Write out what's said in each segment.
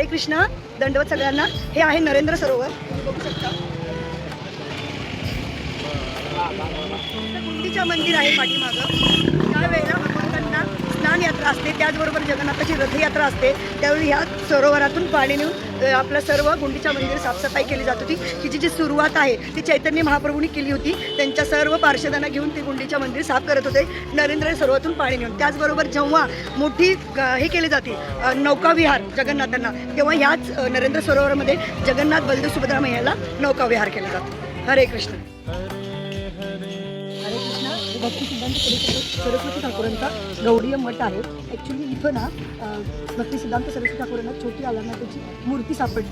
हरे कृष्ण, दंडवत सगळ्यांना। हे आहे नरेंद्र सरोवर, बघू शकता। गुंडीचा मंदिर आहे पाठीमागं। त्यावेळेला भगवंतांना स्नान यात्रा असते, त्याचबरोबर जगन्नाथाची रथयात्रा असते। त्यावेळी ह्या सरोवरातून पाणी नेऊन आपलं सर्व गुंडीचा मंदिर साफसफाई केली जात होती। ही जी सुरुवात आहे ती चैतन्य महाप्रभूंनी केली होती। त्यांच्या सर्व पार्षदांना घेऊन ते गुंडीचा मंदिर साफ करत होते नरेंद्र सरोवरातून पाणी नेऊन। त्याचबरोबर जेव्हा मोठी हे केली जाते नौकाविहार जगन्नाथांना, तेव्हा ह्याच नरेंद्र सरोवरामध्ये जगन्नाथ बलदेव सुभद्रा मैयाला नौकाविहार केला जातो। हरे कृष्ण। हरे कृष्ण। भक्ती सिद्धांत सरस्वती ठाकूरांचा गौडीय मठ आहे। ॲक्च्युली इथं ना भक्ती सिद्धांत सरस्वती ठाकूरांना छोटी अलारनाथाची मूर्ती सापडली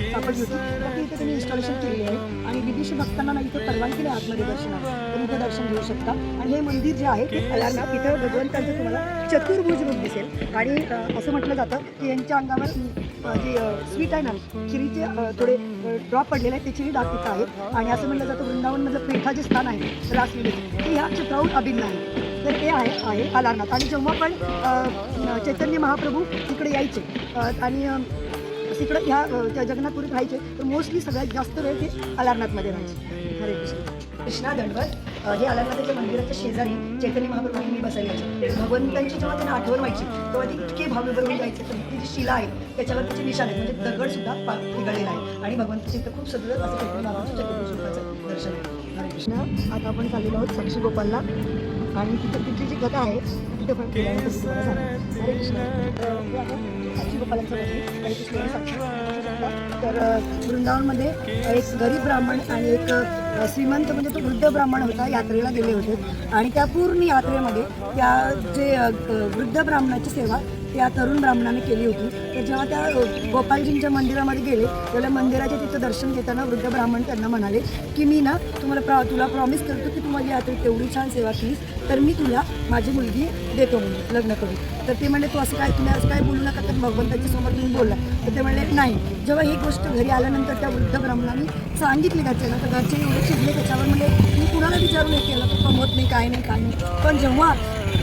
होती, तर इथे त्यांनी इन्स्टॉलेशन केलेली आहे। आणि विदेशी भक्तांना ना इथं परवानगी आहे आतमध्ये दर्शनाला, तर इथे दर्शन घेऊ शकता। आणि हे मंदिर जे आहे ते अलारनाथ, इथं भगवंतांचं तुम्हाला चतुर्भुज रूप दिसेल। आणि असं म्हटलं जातं की यांच्या अंगावर जे स्वीट आहे ना, खिरीचे थोडे ड्रॉप पडलेले आहेत, त्याचेही डाग तिथं आहेत। आणि असं म्हटलं जातं वृंदावनमधलं पेठा जे स्थान आहे रासलीलेचं, ते ह्या चित्राहून अभिन्न आहे। तर ते आहे अलारनाथ। आणि जेव्हा पण चैतन्य महाप्रभू तिकडे यायचे आणि तिकडं ह्या त्या जगन्नाथपुरीत राहायचे, तर मोस्टली सगळ्यात जास्त वेळ ते अलारनाथमध्ये राहायचे। हरे कृष्ण। कृष्णा दंडवत हे अलारनाथाच्या मंदिराच्या शेजारी चैतन्य महाप्रभूंनी बसवले। भगवंतांची जेव्हा त्यांना आठवण व्हायची तेव्हा ते इतके भाव्य बनवून जायचे, तर ती जी शिला आहे त्याच्यावर त्याचे निशाण आहेत, म्हणजे दगड सुद्धा पिघळलेला आहे। आणि भगवंताच्या इथं खूप सगळं असं चैतन्य महाप्रभूच्या चतुर्भुज रूपाचं दर्शन आहे। हरे कृष्ण। आता आपण चाललेलो आहोत साक्षी गोपालला, आणि तिथली जी कथा आहे तिथे पण केल्यानंतर तुम्हाला सांगा। हरे कृष्ण। साक्षी गोपालांचं मंदिर हरे कृष्ण साक्षी। तर वृंदावनमध्ये एक गरीब ब्राह्मण आणि एक श्रीमंत म्हणजे तो वृद्ध ब्राह्मण होता, यात्रेला गेले होते। आणि त्या पूर्ण यात्रेमध्ये त्या जे वृद्ध ब्राह्मणाची सेवा त्या तरुण ब्राह्मणाने केली होती। तर जेव्हा त्या गोपालजींच्या मंदिरामध्ये गेले, तेव्हा मंदिराच्या तिथं दर्शन घेताना वृद्ध ब्राह्मण त्यांना म्हणाले की मी ना तुला प्रॉमिस करतो की तू माझी यात्रेत एवढी छान सेवा केलीस तर मी तुला माझी मुलगी देतो म्हणून लग्न करू। तर ते म्हणले तू असं काय, तुम्ही असं काय बोलू नका, तर भगवंताच्या समोर तुम्ही बोलला। तर ते म्हणले नाही। जेव्हा ही गोष्ट घरी आल्यानंतर त्या वृद्ध ब्राह्मणाने सांगितली घरच्यांना, तर घरचे एवढे चिडले त्याच्यावर, म्हणजे मी कुणाला विचारून हे केलं तर कमवत नाही, काय नाही। पण जेव्हा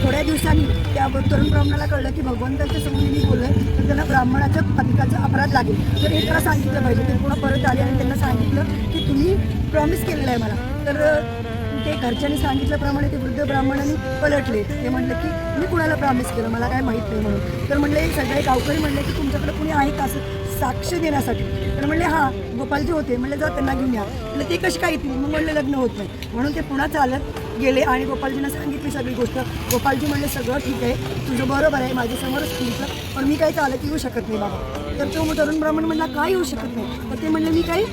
थोड्या दिवसांनी त्या तरुण ब्राह्मणाला कळलं की भगवंताच्या समोर मी बोललं तर त्यांना ब्राह्मणाच्या पतिकाचा अपराध लागेल, तर हे त्याला सांगितलं पाहिजे। ते पुन्हा परत आले आणि त्यांना सांगितलं की तुम्ही प्रॉमिस केलेलं आहे मला। तर ते घरच्यांनी सांगितल्याप्रमाणे ते वृद्ध ब्राह्मणाने पलटले। ते म्हणलं की मी कुणाला प्रॉमिस केलं, मला काय माहीत नाही म्हणून। तर म्हणले सगळे गावकरी म्हणले की तुमच्याकडे कुणी आहे का असं साक्ष देण्यासाठी? तर म्हणले हां गोपालजी होते। म्हणले जा त्यांना घेऊन या। म्हणजे ते कशी काय येतील? मग म्हणले लग्न होत नाही म्हणून ते पुन्हा चालत गेले आणि गोपालजींना सांगितली सगळी गोष्ट। गोपालजी म्हणले सगळं ठीक आहे, तुझं बरोबर आहे, माझ्यासमोरच तुमचं, पण मी काही चालत येऊ शकत नाही बाबा। तर तो तरुण ब्राह्मण म्हणला काय येऊ शकत नाही? तर ते म्हणले मी काही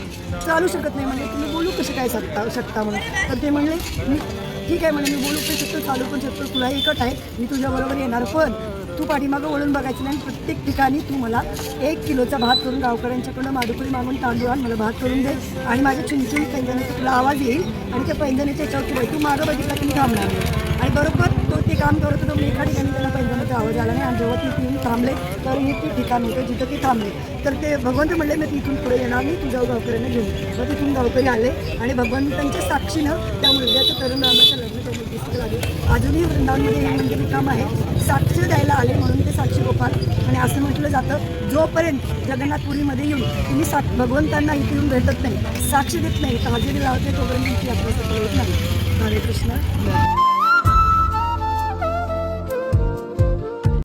चालू शकत नाही। म्हणजे तुम्ही बोलू कसं काय शकता म्हणून? तर ते म्हणले मी ठीक आहे म्हणे, मी बोलू पण शकतो, चालू पण शकतो, तुला एकट आहे, मी तुझ्याबरोबर येणार, पण तू पाठीमागं वळून बघायचं नाही। प्रत्येक ठिकाणी तू मला 1 किलोचा भात करून गावकऱ्यांच्याकडून माधुकरी मागून तांदूळ आण, मला भात करून दे, आणि माझ्या चुनचुन पैंजणाचा तुला आवाज येईल आणि त्या पैंजणाच्या याच्यावर तू मागं बघितला की मी थांबणार नाही। आणि बरोबर तो ते काम करत होतं, एका ठिकाणी त्यांना पैंजणाचा आवाज आला नाही, आणि जेव्हा ती येऊन थांबले तर हे ते ठिकाण होतं जिथं ते थांबले। तर ते भगवंत म्हणले मी तिथून पुढे येणार नाही, तुझ्या गावकऱ्यांना घेऊन। मग तिथून गावकरी आले आणि भगवंतांच्या साक्षीनं त्या मुलग्याचं तरुण ब्राह्मणाचं लग्न त्या मुलगीचं लागले। अजूनही वृंदावनमध्ये हे मंदिर काम आहे, साक्ष द्यायला आले म्हणून ते साक्षी गोपाल। आणि असं म्हटलं जातं जोपर्यंत जगन्नाथपुरीमध्ये येऊन तुम्ही भगवंतांना इथे येऊन भेटत नाही, साक्ष देत नाही, हजेरी लावत नाही, तोपर्यंत तुमची यात्रा सफल होत नाही। हरे कृष्ण।